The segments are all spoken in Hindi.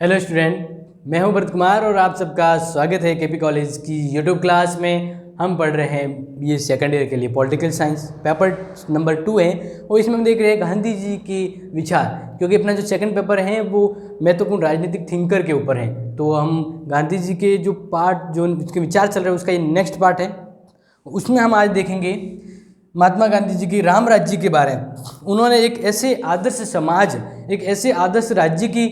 हेलो स्टूडेंट, मैं हूं भरत कुमार और आप सबका स्वागत है केपी कॉलेज की यूट्यूब क्लास में। हम पढ़ रहे हैं बीए सेकेंड ईयर के लिए पॉलिटिकल साइंस, पेपर नंबर 2 है और इसमें हम देख रहे हैं गांधी जी की विचार, क्योंकि अपना जो सेकंड पेपर है वो महत्वपूर्ण राजनीतिक थिंकर के ऊपर है। तो हम गांधी जी के जो पार्ट, जो उसके विचार चल रहे हैं, उसका ये नेक्स्ट पार्ट है। उसमें हम आज देखेंगे महात्मा गांधी जी की राम राज्य के बारे में। उन्होंने एक ऐसे आदर्श समाज, एक ऐसे आदर्श राज्य की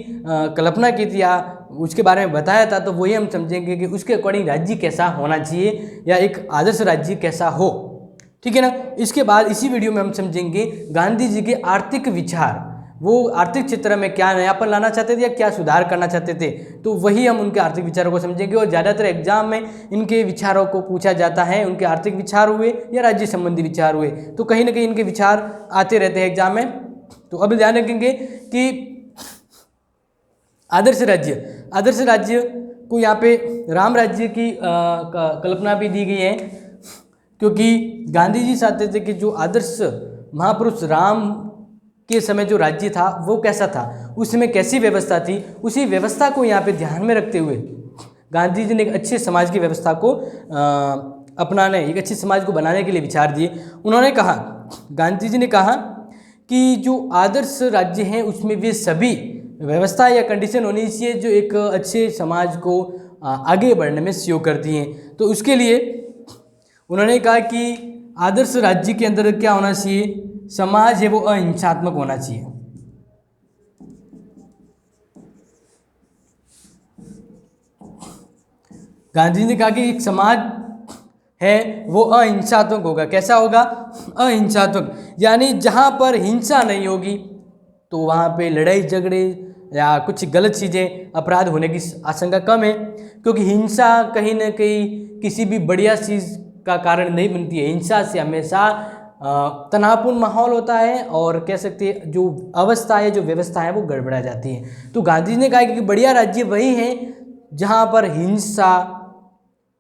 कल्पना की थी या उसके बारे में बताया था। तो वही हम समझेंगे कि उसके अकॉर्डिंग राज्य कैसा होना चाहिए या एक आदर्श राज्य कैसा हो, ठीक है ना। इसके बाद इसी वीडियो में हम समझेंगे गांधी जी के आर्थिक विचार, वो आर्थिक क्षेत्र में क्या नयापन लाना चाहते थे या क्या सुधार करना चाहते थे। तो वही हम उनके आर्थिक विचारों को समझेंगे। और ज़्यादातर एग्जाम में इनके विचारों को पूछा जाता है, उनके आर्थिक विचार हुए या राज्य संबंधी विचार हुए, तो कहीं ना कहीं इनके विचार आते रहते हैं एग्जाम में। तो अब ध्यान रखेंगे कि आदर्श राज्य को यहाँ पे राम राज्य की कल्पना भी दी गई है, क्योंकि गांधी जी चाहते थे कि जो आदर्श महापुरुष राम के समय जो राज्य था वो कैसा था, उसमें कैसी व्यवस्था थी, उसी व्यवस्था को यहाँ पे ध्यान में रखते हुए गांधी जी ने एक अच्छे समाज की व्यवस्था को अपनाने, एक अच्छे समाज को बनाने के लिए विचार दिए। उन्होंने कहा, गांधी जी ने कहा कि जो आदर्श राज्य हैं उसमें वे सभी व्यवस्था या कंडीशन होनी चाहिए जो एक अच्छे समाज को आगे बढ़ने में सहयोग करती हैं। तो उसके लिए उन्होंने कहा कि आदर्श राज्य के अंदर क्या होना चाहिए, समाज है वो अहिंसात्मक होना चाहिए। गांधी जी ने कहा कि एक समाज है वो अहिंसात्मक होगा। कैसा होगा? अहिंसात्मक, यानी जहाँ पर हिंसा नहीं होगी तो वहाँ पे लड़ाई झगड़े या कुछ गलत चीज़ें, अपराध होने की आशंका कम है, क्योंकि हिंसा कहीं ना कहीं किसी भी बढ़िया चीज़ का कारण नहीं बनती है। हिंसा से हमेशा तनावपूर्ण माहौल होता है और कह सकते हैं जो अवस्था है, जो व्यवस्था है वो गड़बड़ा जाती है। तो गांधी जी ने कहा कि बढ़िया राज्य वही है जहाँ पर हिंसा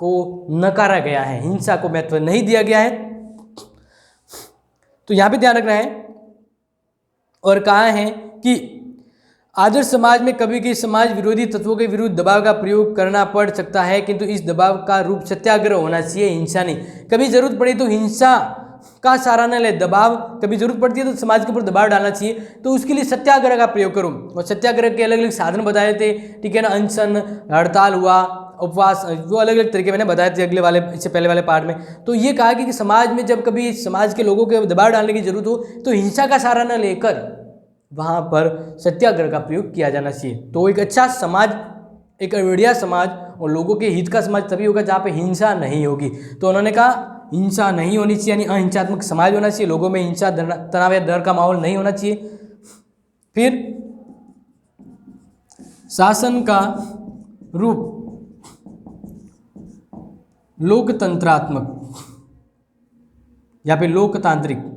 को नकारा गया है, हिंसा को महत्व नहीं दिया गया है। तो यहाँ पे ध्यान रखना है। और कहा है कि आदर्श समाज में कभी कभी समाज विरोधी तत्वों के विरुद्ध दबाव का प्रयोग करना पड़ सकता है, किंतु इस दबाव का रूप सत्याग्रह होना चाहिए, हिंसा नहीं। कभी जरूरत पड़ी तो हिंसा का सहारा न ले, दबाव कभी जरूरत पड़ती है तो समाज के ऊपर दबाव डालना चाहिए, तो उसके लिए सत्याग्रह का प्रयोग करो। और सत्याग्रह के अलग अलग साधन बताए थे, ठीक है ना। अनशन, हड़ताल हुआ, उपवास, जो अलग अलग तरीके मैंने बताए थे इससे पहले वाले पार्ट में। तो ये कहा कि समाज में जब कभी समाज के लोगों के दबाव डालने की जरूरत हो तो हिंसा का सहारा न लेकर वहाँ पर सत्याग्रह का प्रयोग किया जाना चाहिए। तो एक अच्छा समाज, एक बढ़िया समाज और लोगों के हित का समाज तभी होगा जहाँ पे हिंसा नहीं होगी। तो उन्होंने कहा हिंसा नहीं होनी चाहिए, यानी अहिंसात्मक समाज होना चाहिए, लोगों में हिंसा, तनाव या डर का माहौल नहीं होना चाहिए। फिर शासन का रूप लोकतंत्रात्मक या फिर लोकतांत्रिक।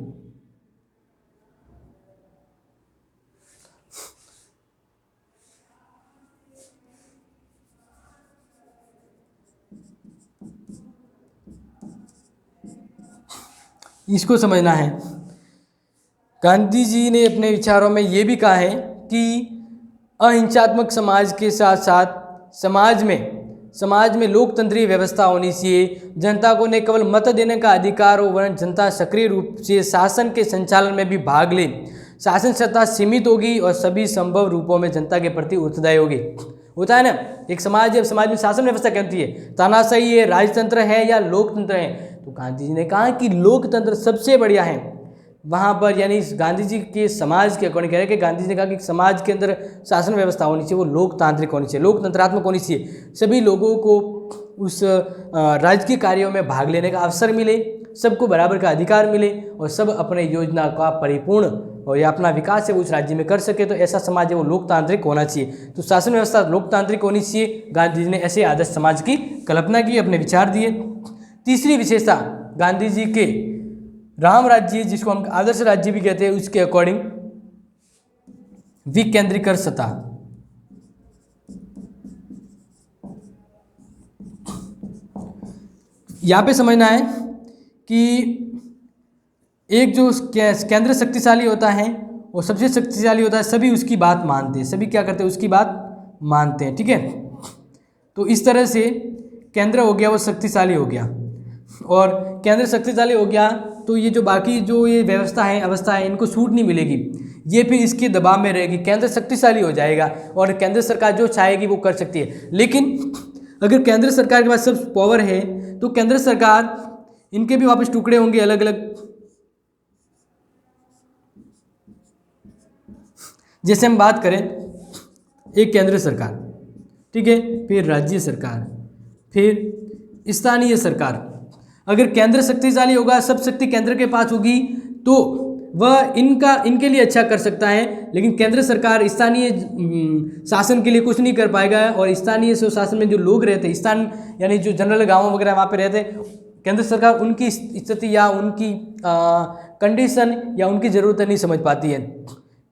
इसको समझना है। गांधी जी ने अपने विचारों में ये भी कहा है कि अहिंसात्मक समाज के साथ साथ समाज में लोकतंत्रीय व्यवस्था होनी चाहिए। जनता को न केवल मत देने का अधिकार हो, वरन जनता सक्रिय रूप से शासन के संचालन में भी भाग ले। शासन सत्ता सीमित होगी और सभी संभव रूपों में जनता के प्रति उत्तरदायी होगी। होता है ना, एक समाज है, समाज में शासन व्यवस्था क्या होती है, तानाशाही है, राजतंत्र है या लोकतंत्र है। तो गांधी जी ने कहा कि लोकतंत्र सबसे बढ़िया है वहाँ पर, यानी गांधी जी के समाज के अकॉर्डिंग कह रहे हैं कि गांधी जी ने कहा कि समाज के अंदर शासन व्यवस्था होनी चाहिए, वो लोकतांत्रिक होनी चाहिए, लोकतंत्रात्मक होनी चाहिए। सभी लोगों को उस राजकीय कार्यों में भाग लेने का अवसर मिले, सबको बराबर का अधिकार मिले और सब अपने योजना का परिपूर्ण और या अपना विकास है वो उस राज्य में कर सके। तो ऐसा समाज है वो लोकतांत्रिक होना चाहिए। तो शासन व्यवस्था लोकतांत्रिक होनी चाहिए। गांधी जी ने ऐसे आदर्श समाज की कल्पना की, अपने विचार दिए। तीसरी विशेषता गांधी जी के राम राज्य, जिसको हम आदर्श राज्य भी कहते हैं, उसके अकॉर्डिंग विकेंद्रीकरणता। यहाँ पे समझना है कि एक जो केंद्र शक्तिशाली होता है और सबसे शक्तिशाली होता है, सभी उसकी बात मानते हैं, सभी क्या करते हैं, उसकी बात मानते हैं। ठीक है, तो इस तरह से केंद्र हो गया वो शक्तिशाली हो गया, और केंद्र शक्तिशाली हो गया तो ये जो बाकी जो ये व्यवस्था है, अवस्था है, इनको छूट नहीं मिलेगी, ये फिर इसके दबाव में रहेगी। केंद्र शक्तिशाली हो जाएगा और केंद्र सरकार जो चाहेगी वो कर सकती है। लेकिन अगर केंद्र सरकार के पास सब पावर है तो केंद्र सरकार, इनके भी वापस टुकड़े होंगे अलग अलग। जैसे हम बात करें, एक केंद्र सरकार, ठीक है, फिर राज्य सरकार, फिर स्थानीय सरकार। अगर केंद्र शक्तिशाली होगा, सब शक्ति केंद्र के पास होगी, तो वह इनके लिए अच्छा कर सकता है। लेकिन केंद्र सरकार स्थानीय शासन के लिए कुछ नहीं कर पाएगा, और स्थानीय शासन में जो लोग रहते हैं, स्थान यानी जो जनरल गाँव वगैरह वहाँ पे रहते हैं, केंद्र सरकार उनकी स्थिति या उनकी कंडीशन या उनकी ज़रूरतें नहीं समझ पाती है।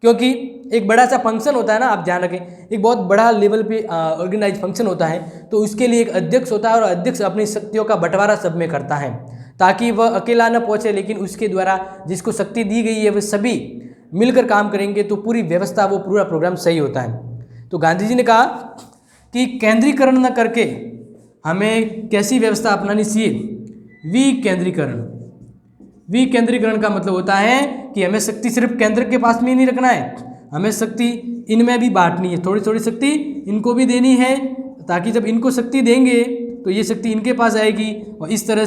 क्योंकि एक बड़ा सा फंक्शन होता है ना, आप ध्यान रखें, एक बहुत बड़ा लेवल पे ऑर्गेनाइज फंक्शन होता है, तो उसके लिए एक अध्यक्ष होता है, और अध्यक्ष अपनी शक्तियों का बंटवारा सब में करता है ताकि वह अकेला न पहुंचे, लेकिन उसके द्वारा जिसको शक्ति दी गई है वे सभी मिलकर काम करेंगे तो पूरी व्यवस्था, वो पूरा प्रोग्राम सही होता है। तो गांधी जी ने कहा कि केंद्रीकरण न करके हमें कैसी व्यवस्था अपनानी चाहिए, विकेंद्रीकरण। विकेंद्रीकरण का मतलब होता है कि हमें शक्ति सिर्फ केंद्र के पास में ही नहीं रखना है, हमें शक्ति इनमें भी बांटनी है, थोड़ी थोड़ी शक्ति इनको भी देनी है, ताकि जब इनको शक्ति देंगे तो ये शक्ति इनके पास आएगी, और इस तरह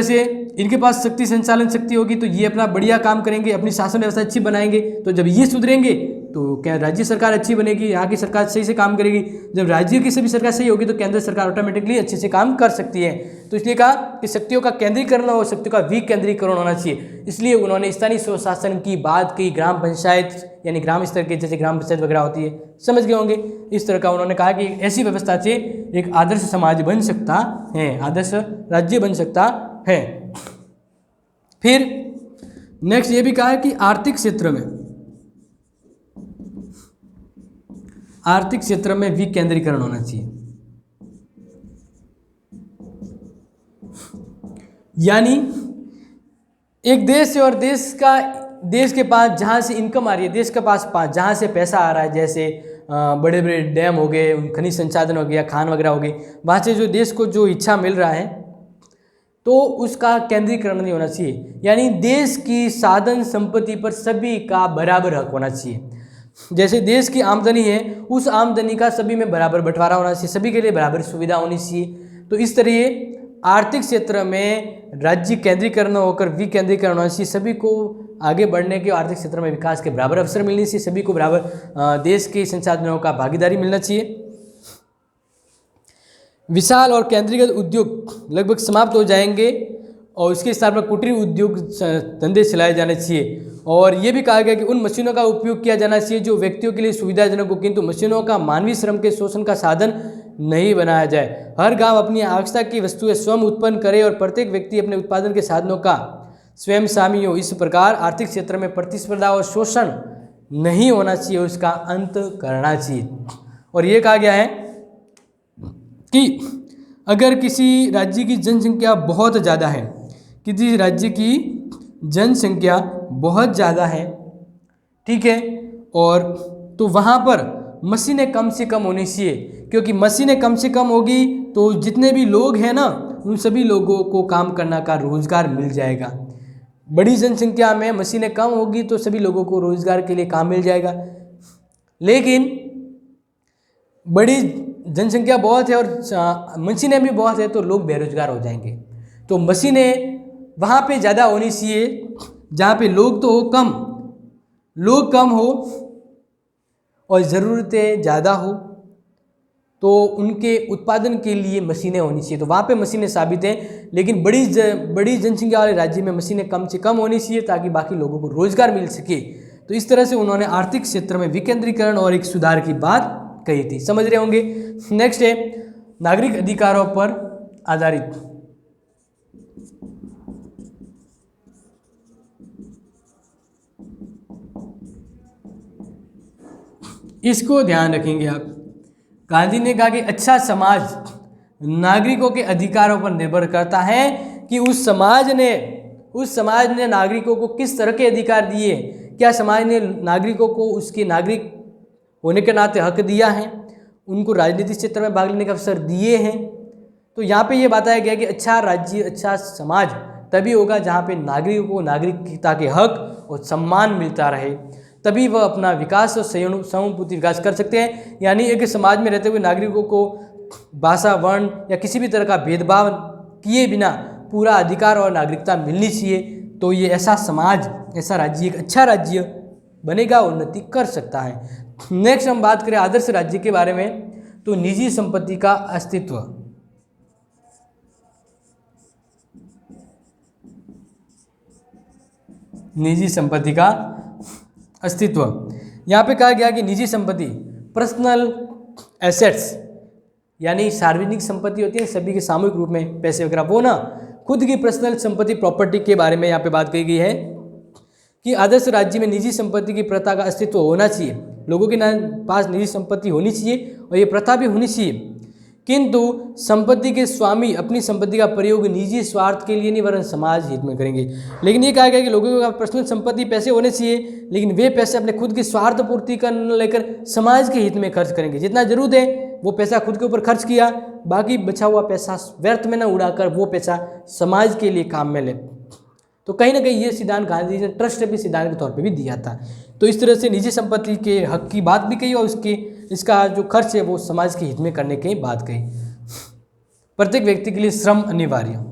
से इनके पास शक्ति, संचालन शक्ति होगी तो ये अपना बढ़िया काम करेंगे, अपनी शासन व्यवस्था अच्छी बनाएंगे। तो जब ये सुधरेंगे तो क्या राज्य सरकार अच्छी बनेगी, यहाँ की सरकार सही से काम करेगी। जब राज्य की सभी सरकार सही होगी तो केंद्र सरकार ऑटोमेटिकली अच्छे से काम कर सकती है। तो इसलिए कहा कि शक्तियों का केंद्रीकरण और शक्तियों का विकेंद्रीकरण होना चाहिए। इसलिए उन्होंने स्थानीय स्वशासन की बात की, ग्राम पंचायत यानी ग्राम स्तर के, जैसे ग्राम पंचायत वगैरह होती है, समझ गए होंगे। इस तरह का उन्होंने कहा कि ऐसी व्यवस्था से एक आदर्श समाज बन सकता है, आदर्श राज्य बन सकता है। फिर नेक्स्ट ये भी कहा है कि आर्थिक क्षेत्र में विकेंद्रीकरण होना चाहिए। यानी एक देश है और देश के पास जहाँ से इनकम आ रही है, देश के पास जहाँ से पैसा आ रहा है, जैसे बड़े बड़े डैम हो गए, खनिज संसाधन हो गया, खान वगैरह हो गई, वहाँ से जो देश को जो इच्छा मिल रहा है तो उसका केंद्रीकरण नहीं होना चाहिए। यानी देश की साधन संपत्ति पर सभी का बराबर हक होना चाहिए। जैसे देश की आमदनी है, उस आमदनी का सभी में बराबर बंटवारा होना चाहिए, सभी के लिए बराबर सुविधा होनी चाहिए। तो इस तरह आर्थिक क्षेत्र में राज्य केंद्रीकरण होकर विकेंद्रीकरण होना चाहिए, सभी को आगे बढ़ने के, आर्थिक क्षेत्र में विकास के बराबर अवसर मिलने चाहिए, सभी को बराबर देश के संसाधनों का भागीदारी मिलना चाहिए। विशाल और केंद्रीकृत उद्योग लगभग समाप्त हो जाएंगे और उसके स्थान पर कुटीर उद्योग धंधे चलाए जाने चाहिए। और ये भी कहा गया कि उन मशीनों का उपयोग किया जाना चाहिए जो व्यक्तियों के लिए सुविधाजनक हो, किंतु मशीनों का मानवीय श्रम के शोषण का साधन नहीं बनाया जाए। हर गांव अपनी आवश्यकता की वस्तुएं स्वयं उत्पन्न करे और प्रत्येक व्यक्ति अपने उत्पादन के साधनों का स्वयं शामी हो। इस प्रकार आर्थिक क्षेत्र में प्रतिस्पर्धा और शोषण नहीं होना चाहिए, उसका अंत करना चाहिए। और ये कहा गया है कि अगर किसी राज्य की जनसंख्या बहुत ज़्यादा है, किसी राज्य की जनसंख्या बहुत ज़्यादा है, ठीक है, और तो वहाँ पर मशीनें कम से कम होनी चाहिए, क्योंकि मशीनें कम से कम होगी तो जितने भी लोग हैं ना, उन सभी लोगों को काम करने का रोज़गार मिल जाएगा। बड़ी जनसंख्या में मशीनें कम होगी तो सभी लोगों को रोज़गार के लिए काम मिल जाएगा, लेकिन बड़ी जनसंख्या बहुत है और मशीनें भी बहुत है तो लोग बेरोजगार हो जाएंगे। तो मशीनें वहाँ पे ज़्यादा होनी चाहिए जहाँ पे लोग तो लोग कम हो और ज़रूरतें ज़्यादा हो, तो उनके उत्पादन के लिए मशीनें होनी चाहिए। तो वहाँ पे मशीनें साबित हैं, लेकिन बड़ी जनसंख्या वाले राज्य में मशीनें कम से कम होनी चाहिए ताकि बाकी लोगों को रोज़गार मिल सके। तो इस तरह से उन्होंने आर्थिक क्षेत्र में विकेंद्रीकरण और एक सुधार की बात कही थी, समझ रहे होंगे। नेक्स्ट है नागरिक अधिकारों पर आधारित। इसको ध्यान रखेंगे आप। गांधी ने कहा कि अच्छा समाज नागरिकों के अधिकारों पर निर्भर करता है कि उस समाज ने नागरिकों को किस तरह के अधिकार दिए। क्या समाज ने नागरिकों को उसके नागरिक होने के नाते हक दिया है, उनको राजनीतिक क्षेत्र में भाग लेने का अवसर दिए हैं। तो यहाँ पे ये बताया गया कि अच्छा राज्य, अच्छा समाज तभी होगा जहाँ पे नागरिकों को नागरिकता के हक और सम्मान मिलता रहे, तभी वह अपना विकास और सहानुभूति विकास कर सकते हैं। यानी एक समाज में रहते हुए नागरिकों को भाषा, वर्ण या किसी भी तरह का भेदभाव किए बिना पूरा अधिकार और नागरिकता मिलनी चाहिए। तो ये ऐसा समाज, ऐसा राज्य एक अच्छा राज्य बनेगा, उन्नति कर सकता है। नेक्स्ट हम बात करें आदर्श राज्य के बारे में, तो निजी संपत्ति का अस्तित्व। निजी संपत्ति का अस्तित्व, यहाँ पे कहा गया कि निजी संपत्ति पर्सनल एसेट्स, यानी सार्वजनिक संपत्ति होती है सभी के सामूहिक रूप में पैसे वगैरह, वो ना खुद की पर्सनल संपत्ति प्रॉपर्टी के बारे में यहाँ पे बात कही गई है कि आदर्श राज्य में निजी संपत्ति की प्रथा का अस्तित्व होना चाहिए, लोगों के पास निजी संपत्ति होनी चाहिए और ये प्रथा भी होनी चाहिए। किंतु संपत्ति के स्वामी अपनी संपत्ति का प्रयोग निजी स्वार्थ के लिए नहीं वरन समाज हित में करेंगे। लेकिन ये कहा गया कि लोगों का पर्सनल संपत्ति पैसे होने चाहिए, लेकिन वे पैसे अपने खुद की स्वार्थ पूर्ति का लेकर समाज के हित में खर्च करेंगे। जितना जरूरत है वो पैसा खुद के ऊपर खर्च किया, बाकी बचा हुआ पैसा व्यर्थ में न उड़ाकर वो पैसा समाज के लिए काम में ले। तो कहीं ना कहीं ये सिद्धांत गांधी जी ने ट्रस्ट भी सिद्धांत के तौर पे भी दिया था। तो इस तरह से निजी संपत्ति के हक की बात भी कही और इसका जो खर्च है वो समाज के हित में करने की बात कही। प्रत्येक व्यक्ति के लिए श्रम अनिवार्य।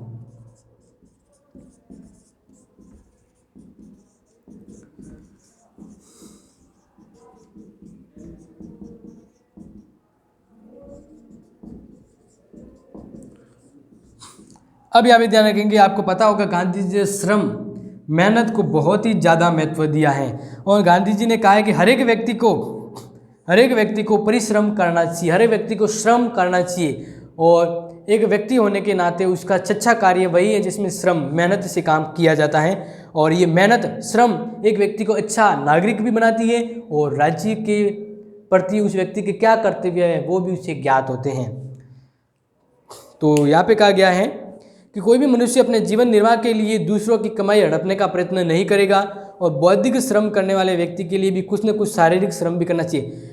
अब यहाँ पे ध्यान रखेंगे, आपको पता होगा गांधी जी ने श्रम, मेहनत को बहुत ही ज़्यादा महत्व दिया है और गांधी जी ने कहा है कि हर एक व्यक्ति को परिश्रम करना चाहिए, हर एक व्यक्ति को श्रम करना चाहिए और एक व्यक्ति होने के नाते उसका अच्छा कार्य वही है जिसमें श्रम, मेहनत से काम किया जाता है। और ये मेहनत, श्रम एक व्यक्ति को अच्छा नागरिक भी बनाती है और राज्य के प्रति उस व्यक्ति के क्या कर्तव्य है वो भी उसे ज्ञात होते हैं। तो यहाँ पे कहा गया है कि कोई भी मनुष्य अपने जीवन निर्वाह के लिए दूसरों की कमाई हड़पने का प्रयत्न नहीं करेगा और बौद्धिक श्रम करने वाले व्यक्ति के लिए भी कुछ न कुछ शारीरिक श्रम भी करना चाहिए।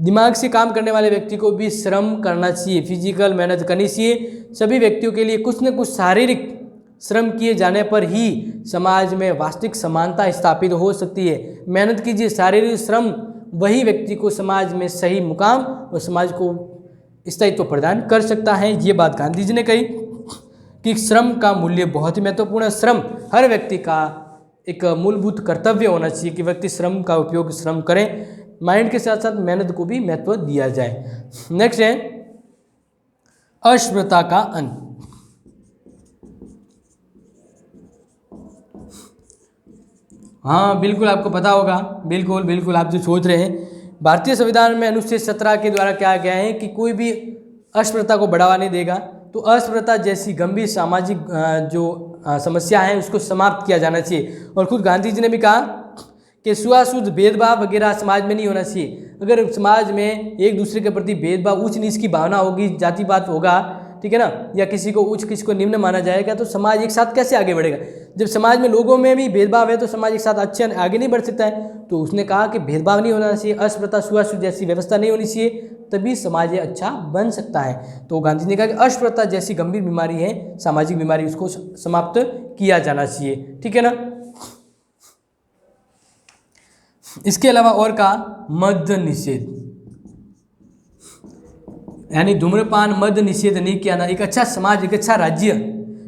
दिमाग से काम करने वाले व्यक्ति को भी श्रम करना चाहिए, फिजिकल मेहनत करनी चाहिए। सभी व्यक्तियों के लिए कुछ न कुछ शारीरिक श्रम किए जाने पर ही समाज में वास्तविक समानता स्थापित हो सकती है। मेहनत कीजिए, शारीरिक श्रम वही व्यक्ति को समाज में सही मुकाम और समाज को स्थायित्व प्रदान कर सकता है। ये बात गांधी जी ने कही कि श्रम का मूल्य बहुत ही महत्वपूर्ण है। श्रम हर व्यक्ति का एक मूलभूत कर्तव्य होना चाहिए कि व्यक्ति श्रम का उपयोग श्रम करें, माइंड के साथ साथ मेहनत को भी महत्व दिया जाए। नेक्स्ट है अस्पृश्यता का अंत। हाँ बिल्कुल, आपको पता होगा, बिल्कुल आप जो सोच रहे हैं, भारतीय संविधान में अनुच्छेद 17 के द्वारा क्या गया है कि कोई भी अस्पृश्यता को बढ़ावा नहीं देगा। तो अस्पृश्यता जैसी गंभीर सामाजिक जो समस्या है उसको समाप्त किया जाना चाहिए। और खुद गांधी जी ने भी कहा कि छुआछूत, भेदभाव वगैरह समाज में नहीं होना चाहिए। अगर समाज में एक दूसरे के प्रति भेदभाव, ऊंच नीच की भावना होगी, जातिवाद होगा, ठीक है ना, या किसी को उच्च किसी को निम्न माना जाएगा, तो समाज एक साथ कैसे आगे बढ़ेगा। जब समाज में लोगों में भी भेदभाव है तो समाज एक साथ अच्छे आगे नहीं बढ़ सकता है। तो उसने कहा कि भेदभाव नहीं होना चाहिए, अस्पृश्यता, छुआछूत जैसी व्यवस्था नहीं होनी चाहिए, तभी समाज अच्छा बन सकता है। तो गांधी जी ने कहा कि अस्पृश्यता जैसी गंभीर बीमारी है, सामाजिक बीमारी, उसको समाप्त किया जाना चाहिए, ठीक है ना। इसके अलावा और कहा मद्य निषेध, यानी धूम्रपान, मद्य निषेध नहीं किया ना, एक अच्छा समाज, एक अच्छा राज्य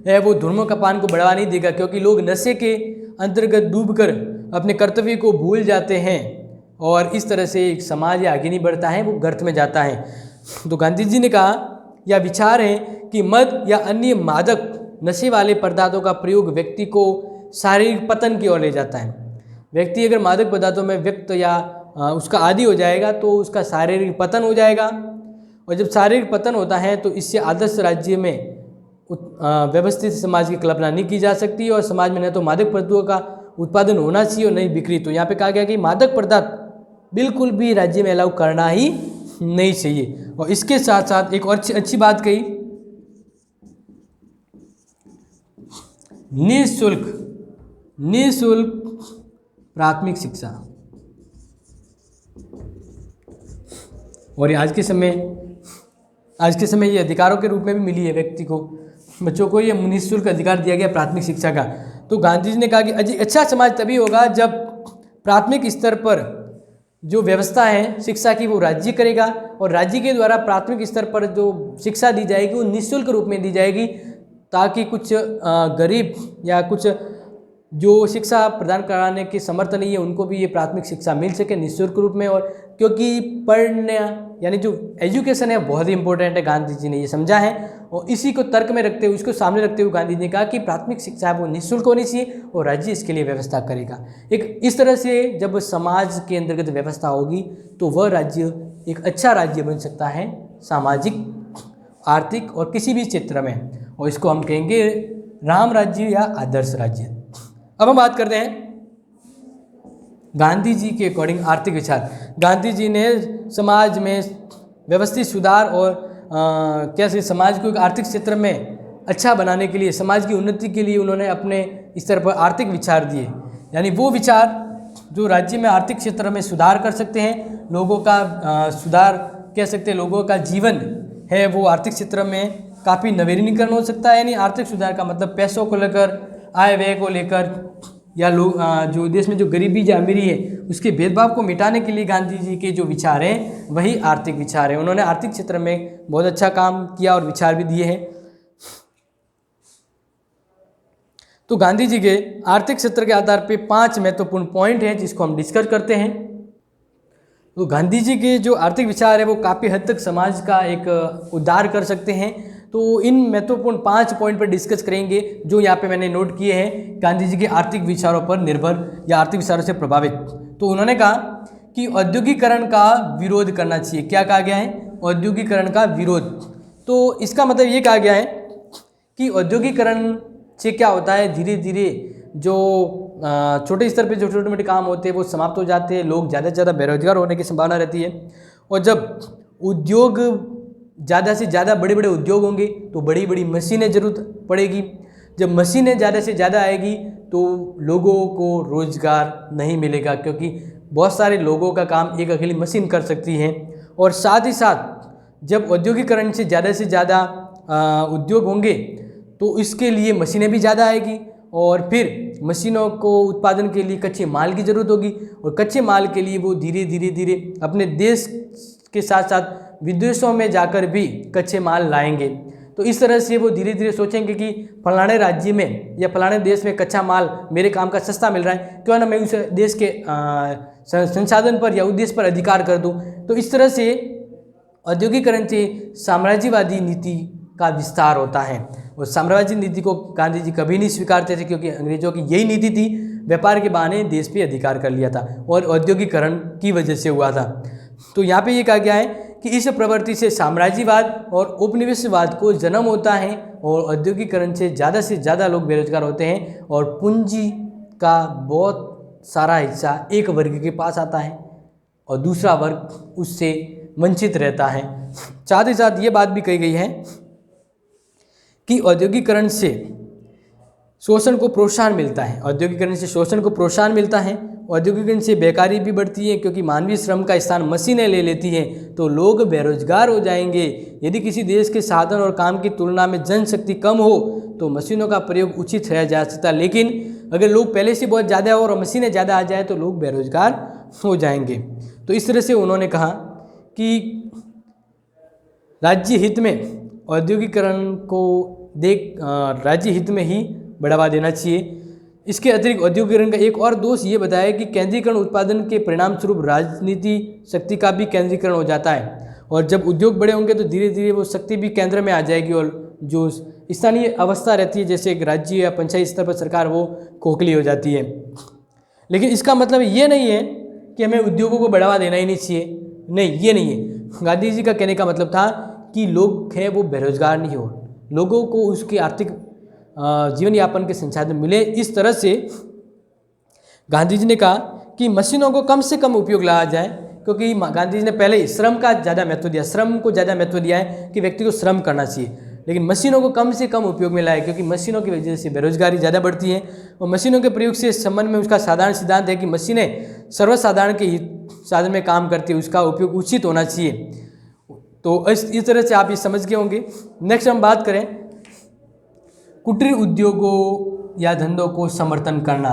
है वो धूम्रपान को बढ़ावा नहीं देगा, क्योंकि लोग नशे के अंतर्गत डूबकर अपने कर्तव्य को भूल जाते हैं और इस तरह से एक समाज आगे नहीं बढ़ता है, वो गर्त में जाता है। तो गांधी जी ने कहा, यह विचार है कि मद या अन्य मादक नशे वाले पदार्थों का प्रयोग व्यक्ति को शारीरिक पतन की ओर ले जाता है। व्यक्ति अगर मादक पदार्थों में व्यक्त या उसका आदी हो जाएगा तो उसका शारीरिक पतन हो जाएगा, और जब शारीरिक पतन होता है तो इससे आदर्श राज्य में व्यवस्थित समाज की कल्पना नहीं की जा सकती और समाज में न तो मादक पदार्थों का उत्पादन होना चाहिए और नहीं बिक्री। तो यहाँ पे कहा गया कि मादक पदार्थ बिल्कुल भी राज्य में अलाउ करना ही नहीं चाहिए। और इसके साथ साथ एक और अच्छी बात कही, निःशुल्क प्राथमिक शिक्षा। और ये आज के समय ये अधिकारों के रूप में भी मिली है व्यक्ति को, बच्चों को ये निःशुल्क अधिकार दिया गया प्राथमिक शिक्षा का। तो गांधी जी ने कहा कि अच्छा समाज तभी होगा जब प्राथमिक स्तर पर जो व्यवस्था है शिक्षा की वो राज्य करेगा, और राज्य के द्वारा प्राथमिक स्तर पर जो शिक्षा दी जाएगी वो निःशुल्क रूप में दी जाएगी, ताकि कुछ गरीब या कुछ जो शिक्षा प्रदान कराने के समर्थ नहीं है उनको भी ये प्राथमिक शिक्षा मिल सके निःशुल्क रूप में। और क्योंकि पढ़ना यानी जो एजुकेशन है बहुत ही इंपॉर्टेंट है, गांधी जी ने ये समझा है, और इसी को तर्क में रखते हुए, उसको सामने रखते हुए गांधी जी ने कहा कि प्राथमिक शिक्षा वो निःशुल्क होनी चाहिए और राज्य इसके लिए व्यवस्था करेगा। एक इस तरह से जब समाज के अंतर्गत व्यवस्था होगी तो वह राज्य एक अच्छा राज्य बन सकता है सामाजिक, आर्थिक और किसी भी क्षेत्र में, और इसको हम कहेंगे राम राज्य या आदर्श राज्य। अब हम बात करते हैं गांधी जी के अकॉर्डिंग आर्थिक विचार। गांधी जी ने समाज में व्यवस्थित सुधार और कैसे समाज को एक आर्थिक क्षेत्र में अच्छा बनाने के लिए, समाज की उन्नति के लिए उन्होंने अपने स्तर पर आर्थिक विचार दिए, यानी वो विचार जो राज्य में आर्थिक क्षेत्र में सुधार कर सकते हैं, लोगों का सुधार कह सकते हैं, लोगों का जीवन है वो आर्थिक क्षेत्र में काफ़ी नवीनीकरण हो सकता है। यानी आर्थिक सुधार का मतलब पैसों को लेकर, आय व्यय को लेकर, या लोग जो देश में जो गरीबी या अमीरी है उसके भेदभाव को मिटाने के लिए गांधी जी के जो विचार हैं वही आर्थिक विचार हैं। उन्होंने आर्थिक क्षेत्र में बहुत अच्छा काम किया और विचार भी दिए हैं। तो गांधी जी के आर्थिक क्षेत्र के आधार पे 5 महत्वपूर्ण पॉइंट हैं जिसको हम डिस्कस करते हैं। तो गांधी जी के जो आर्थिक विचार है वो काफ़ी हद तक समाज का एक उद्धार कर सकते हैं। तो इन महत्वपूर्ण 5 पॉइंट पर डिस्कस करेंगे जो यहाँ पे मैंने नोट किए हैं गांधी जी के आर्थिक विचारों पर निर्भर या आर्थिक विचारों से प्रभावित। तो उन्होंने कहा कि औद्योगिकरण का विरोध करना चाहिए। क्या कहा गया है? औद्योगिकरण का विरोध। तो इसका मतलब ये कहा गया है कि औद्योगिकरण से क्या होता है, धीरे धीरे जो छोटे स्तर पे जो छोटे मोटे काम होते हैं वो समाप्त हो जाते हैं, लोग ज़्यादा से ज़्यादा बेरोजगार होने की संभावना रहती है। और जब उद्योग ज़्यादा से ज़्यादा बड़े बड़े उद्योग होंगे तो बड़ी बड़ी मशीनें ज़रूरत पड़ेगी। जब मशीनें ज़्यादा से ज़्यादा आएगी तो लोगों को रोज़गार नहीं मिलेगा, क्योंकि बहुत सारे लोगों का काम एक अकेली मशीन कर सकती है। और साथ ही साथ जब औद्योगिकरण से ज़्यादा उद्योग होंगे तो इसके लिए मशीनें भी ज़्यादा आएगी, और फिर मशीनों को उत्पादन के लिए कच्चे माल की ज़रूरत होगी, और कच्चे माल के लिए वो धीरे अपने देश के साथ साथ विदेशों में जाकर भी कच्चे माल लाएंगे। तो इस तरह से वो धीरे धीरे सोचेंगे कि फलाने राज्य में या फलाने देश में कच्चा माल मेरे काम का सस्ता मिल रहा है, क्यों ना मैं उस देश के संसाधन पर या उद्देश्य पर अधिकार कर दूं। तो इस तरह से औद्योगिकरण से साम्राज्यवादी नीति का विस्तार होता है, और साम्राज्यवादी नीति को गांधी जी कभी नहीं स्वीकारते थे, क्योंकि अंग्रेजों की यही नीति थी, व्यापार के बहाने देश पे अधिकार कर लिया था, और औद्योगिकरण की वजह से हुआ था। तो यहाँ पे ये कहा गया है कि इस प्रवृत्ति से साम्राज्यवाद और उपनिवेशवाद को जन्म होता है, और औद्योगिकरण से ज़्यादा लोग बेरोजगार होते हैं, और पूंजी का बहुत सारा हिस्सा एक वर्ग के पास आता है और दूसरा वर्ग उससे वंचित रहता है। साथ ही साथ ये बात भी कही गई है कि औद्योगिकरण से शोषण को प्रोत्साहन मिलता है। औद्योगिकरण से शोषण को प्रोत्साहन मिलता है। औद्योगिकरण से बेकारी भी बढ़ती है, क्योंकि मानवीय श्रम का स्थान मशीनें ले लेती हैं, तो लोग बेरोजगार हो जाएंगे। यदि किसी देश के साधन और काम की तुलना में जनशक्ति कम हो तो मशीनों का प्रयोग उचित किया जा सकता है, लेकिन अगर लोग पहले से बहुत ज़्यादा हो और मशीनें ज़्यादा आ जाए तो लोग बेरोजगार हो जाएंगे। तो इस तरह से उन्होंने कहा कि राज्य हित में औद्योगिकरण को राज्य हित में ही बढ़ावा देना चाहिए। इसके अतिरिक्त औद्योगिकरण का एक और दोष ये बताया कि केंद्रीकरण उत्पादन के परिणाम स्वरूप राजनीति शक्ति का भी केंद्रीकरण हो जाता है, और जब उद्योग बड़े होंगे तो धीरे धीरे वो शक्ति भी केंद्र में आ जाएगी, और जो स्थानीय अवस्था रहती है जैसे एक राज्य या पंचायत स्तर पर सरकार, वो खोखली हो जाती है। लेकिन इसका मतलब ये नहीं है कि हमें उद्योगों को बढ़ावा देना ही नहीं चाहिए, नहीं, ये नहीं है। गांधी जी का कहने का मतलब था कि लोग हैं वो बेरोजगार नहीं हो, लोगों को उसके आर्थिक जीवन यापन के संसाधन मिले। इस तरह से गांधी जी ने कहा कि मशीनों को कम से कम उपयोग लाया जाए, क्योंकि गांधी जी ने पहले श्रम का ज़्यादा महत्व दिया, श्रम को ज़्यादा महत्व दिया है कि व्यक्ति को श्रम करना चाहिए, लेकिन मशीनों को कम से कम उपयोग में लाए, क्योंकि मशीनों की वजह से बेरोजगारी ज़्यादा बढ़ती है। और मशीनों के प्रयोग से संबंध में उसका साधारण सिद्धांत है कि मशीनें सर्वसाधारण के हित साधन में काम करती है, उसका उपयोग उचित होना चाहिए। तो इस तरह से आप ये समझ गए होंगे। नेक्स्ट हम बात करें कुटीर उद्योगों या धंधों को समर्थन करना,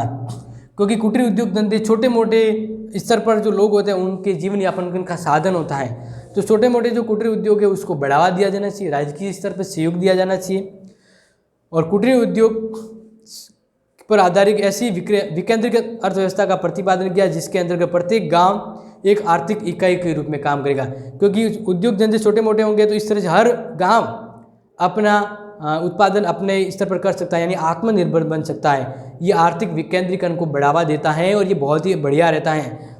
क्योंकि कुटीर उद्योग धंधे छोटे मोटे स्तर पर जो लोग होते हैं उनके जीवन यापन का साधन होता है। तो छोटे मोटे जो कुटीर उद्योग है उसको बढ़ावा दिया जाना चाहिए, राजकीय स्तर पर सहयोग दिया जाना चाहिए। और कुटीर उद्योग पर आधारित ऐसी विकेंद्रीकृत अर्थव्यवस्था का प्रतिपादन किया जिसके अंतर्गत प्रत्येक गांव एक आर्थिक इकाई के रूप में काम करेगा, क्योंकि उद्योग धंधे छोटे मोटे होंगे तो इस तरह से हर गांव अपना उत्पादन अपने स्तर पर कर सकता है, यानी आत्मनिर्भर बन सकता है। ये आर्थिक विकेंद्रीकरण को बढ़ावा देता है और ये बहुत ही बढ़िया रहता है।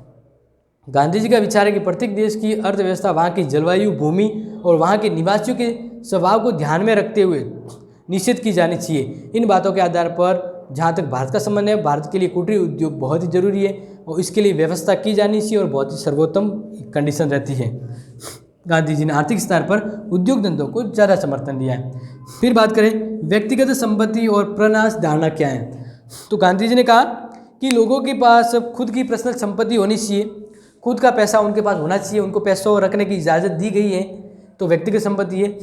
गांधी जी का विचार है कि प्रत्येक देश की अर्थव्यवस्था वहाँ की जलवायु, भूमि और वहाँ के निवासियों के स्वभाव को ध्यान में रखते हुए निश्चित की जानी चाहिए। इन बातों के आधार पर जहाँ तक भारत का संबंध है, भारत के लिए कुटीर उद्योग बहुत ही जरूरी है और इसके लिए व्यवस्था की जानी चाहिए और बहुत ही सर्वोत्तम कंडीशन रहती है। गांधी जी ने आर्थिक स्तर पर उद्योग धंधों को ज़्यादा समर्थन दिया है। फिर बात करें व्यक्तिगत संपत्ति और प्रनाश धारणा क्या है, तो गांधी जी ने कहा कि लोगों के पास खुद की पर्सनल संपत्ति होनी चाहिए, खुद का पैसा उनके पास होना चाहिए, उनको पैसों रखने की इजाज़त दी गई है तो व्यक्तिगत संपत्ति है।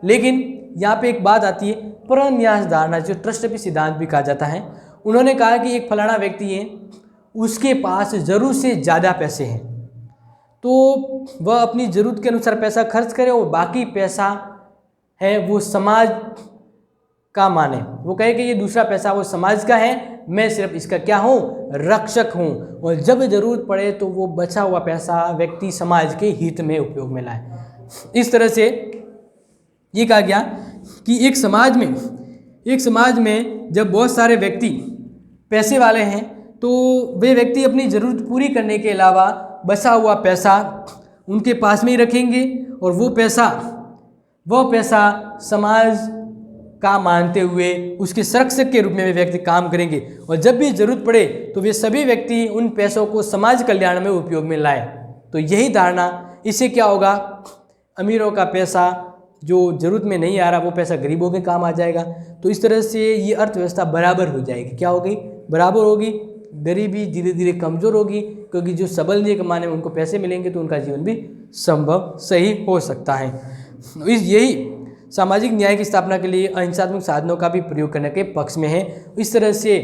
लेकिन यहाँ पे एक बात आती है प्रन्यास धारणा, जो ट्रस्ट पे सिद्धांत भी कहा जाता है। उन्होंने कहा कि एक फलाना व्यक्ति है, उसके पास ज़रूरत से ज़्यादा पैसे हैं तो वह अपनी ज़रूरत के अनुसार पैसा खर्च करे और बाकी पैसा है वो समाज का माने, वो कहे कि ये दूसरा पैसा वो समाज का है, मैं सिर्फ इसका क्या हूँ, रक्षक हूँ, और जब ज़रूरत पड़े तो वो बचा हुआ पैसा व्यक्ति समाज के हित में उपयोग में लाए। इस तरह से ये कहा गया कि एक समाज में जब बहुत सारे व्यक्ति पैसे वाले हैं तो वे व्यक्ति अपनी ज़रूरत पूरी करने के अलावा बचा हुआ पैसा उनके पास में ही रखेंगे और वो पैसा समाज का मानते हुए उसके संरक्षक के रूप में वे व्यक्ति काम करेंगे और जब भी ज़रूरत पड़े तो वे सभी व्यक्ति उन पैसों को समाज कल्याण में उपयोग में लाए। तो यही धारणा, इससे क्या होगा, अमीरों का पैसा जो ज़रूरत में नहीं आ रहा वो पैसा गरीबों के काम आ जाएगा। तो इस तरह से ये अर्थव्यवस्था बराबर हो जाएगी। क्या होगी, बराबर होगी, गरीबी धीरे धीरे कमज़ोर होगी, क्योंकि जो सबल नहीं कमाने में उनको पैसे मिलेंगे तो उनका जीवन भी संभव सही हो सकता है। यही सामाजिक न्याय की स्थापना के लिए अहिंसात्मक साधनों का भी प्रयोग करने के पक्ष में है। इस तरह से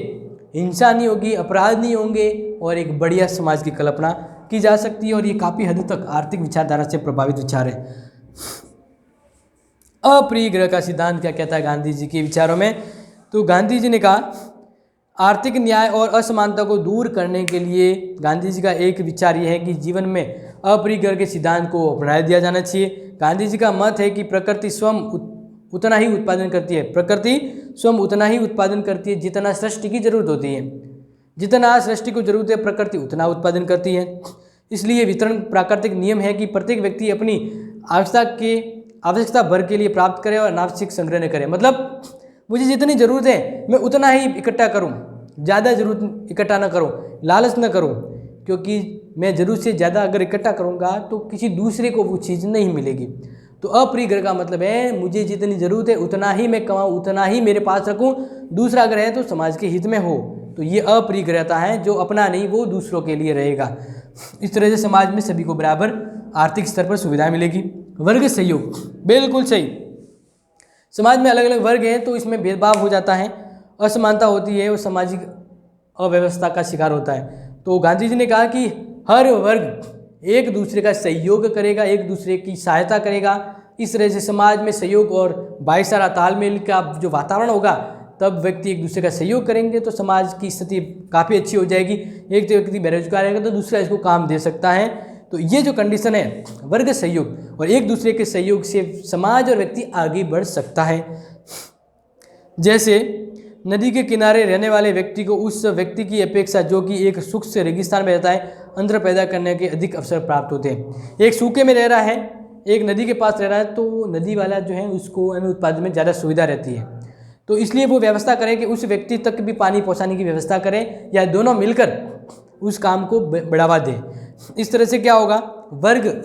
हिंसा नहीं होगी, अपराध नहीं होंगे और एक बढ़िया समाज की कल्पना की जा सकती है और ये काफ़ी हद तक आर्थिक विचारधारा से प्रभावित विचार है। अप्रिय ग्रह का सिद्धांत क्या कहता है गांधी जी के विचारों में, तो गांधी जी ने कहा आर्थिक न्याय और असमानता को दूर करने के लिए गांधी जी का एक विचार यह है कि जीवन में अपरिग्रह के सिद्धांत को अपनाया दिया जाना चाहिए। गांधी जी का मत है कि प्रकृति स्वयं उतना ही उत्पादन करती है जितना सृष्टि की जरूरत होती है। जितना सृष्टि को जरूरत है प्रकृति उतना उत्पादन करती है। इसलिए वितरण प्राकृतिक नियम है कि प्रत्येक व्यक्ति अपनी आवश्यकता भर के लिए प्राप्त करे और अनावश्यक संग्रह न करे। मतलब मुझे जितनी ज़रूरत है मैं उतना ही इकट्ठा करूं, ज़्यादा ज़रूरत इकट्ठा ना करूं, लालच न करूं, क्योंकि मैं ज़रूरत से ज़्यादा अगर इकट्ठा करूंगा तो किसी दूसरे को वो चीज़ नहीं मिलेगी। तो अप्रिग्रह का मतलब है मुझे जितनी ज़रूरत है उतना ही मैं कमाऊँ, उतना ही मेरे पास रखूँ, दूसरा अगर है तो समाज के हित में हो। तो ये अप्रिग्रहता है, जो अपना नहीं वो दूसरों के लिए रहेगा। इस तरह से समाज में सभी को बराबर आर्थिक स्तर पर सुविधाएं मिलेगी। वर्ग सहयोग, बिल्कुल सही। समाज में अलग अलग वर्ग हैं तो इसमें भेदभाव हो जाता है, असमानता होती है और सामाजिक अव्यवस्था का शिकार होता है। तो गांधी जी ने कहा कि हर वर्ग एक दूसरे का सहयोग करेगा, एक दूसरे की सहायता करेगा। इस तरह से समाज में सहयोग और भाईचारा तालमेल का जो वातावरण होगा तब व्यक्ति एक दूसरे का सहयोग करेंगे तो समाज की स्थिति काफ़ी अच्छी हो जाएगी। एक व्यक्ति बेरोजगार रहेगा तो दूसरा इसको काम दे सकता है। तो ये जो कंडीशन है वर्ग सहयोग और एक दूसरे के सहयोग से समाज और व्यक्ति आगे बढ़ सकता है। जैसे नदी के किनारे रहने वाले व्यक्ति को उस व्यक्ति की अपेक्षा जो कि एक सूख से रेगिस्तान में रहता है अंतर पैदा करने के अधिक अवसर प्राप्त होते हैं। एक सूखे में रह रहा है, एक नदी के पास रह रहा है, तो नदी वाला जो है उसको अन्न उत्पादन में ज़्यादा सुविधा रहती है। तो इसलिए वो व्यवस्था करें कि उस व्यक्ति तक भी पानी पहुँचाने की व्यवस्था करें या दोनों मिलकर उस काम को बढ़ावा दें। इस तरह से क्या होगा,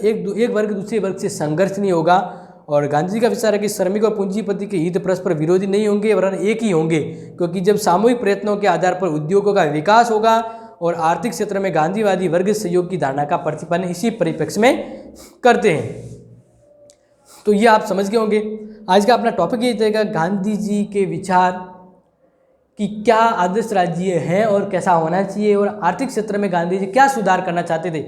एक वर्ग दूसरे वर्ग से संघर्ष नहीं होगा। और गांधी जी का विचार है कि श्रमिक और पूंजीपति के हित परस्पर विरोधी नहीं होंगे वरन एक ही होंगे, क्योंकि जब सामूहिक प्रयत्नों के आधार पर उद्योगों का विकास होगा और आर्थिक क्षेत्र में गांधीवादी वर्ग सहयोग की धारणा का प्रतिपादन इसी परिप्रेक्ष्य में करते हैं। तो ये आप समझ गए होंगे। आज का अपना टॉपिक ये रहेगा गांधी जी के विचार कि क्या आदर्श राज्य है और कैसा होना चाहिए, और आर्थिक क्षेत्र में गांधी जी क्या सुधार करना चाहते थे।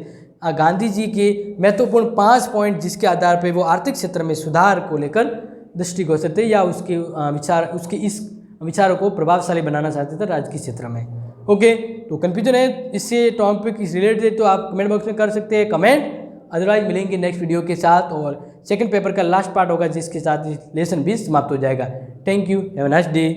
गांधी जी के महत्वपूर्ण 5 पॉइंट जिसके आधार पर वो आर्थिक क्षेत्र में सुधार को लेकर दृष्टिकोण से थे या उसके उसके इस विचारों को प्रभावशाली बनाना चाहते थे राजकीय क्षेत्र में। ओके, तो कन्फ्यूजन है इससे टॉपिक इस रिलेटेड तो आप कमेंट बॉक्स में कर सकते हैं कमेंट। अदरवाइज मिलेंगे नेक्स्ट वीडियो के साथ, और सेकंड पेपर का लास्ट पार्ट होगा जिसके साथ लेसन 20 समाप्त हो जाएगा। Thank you, have a nice day.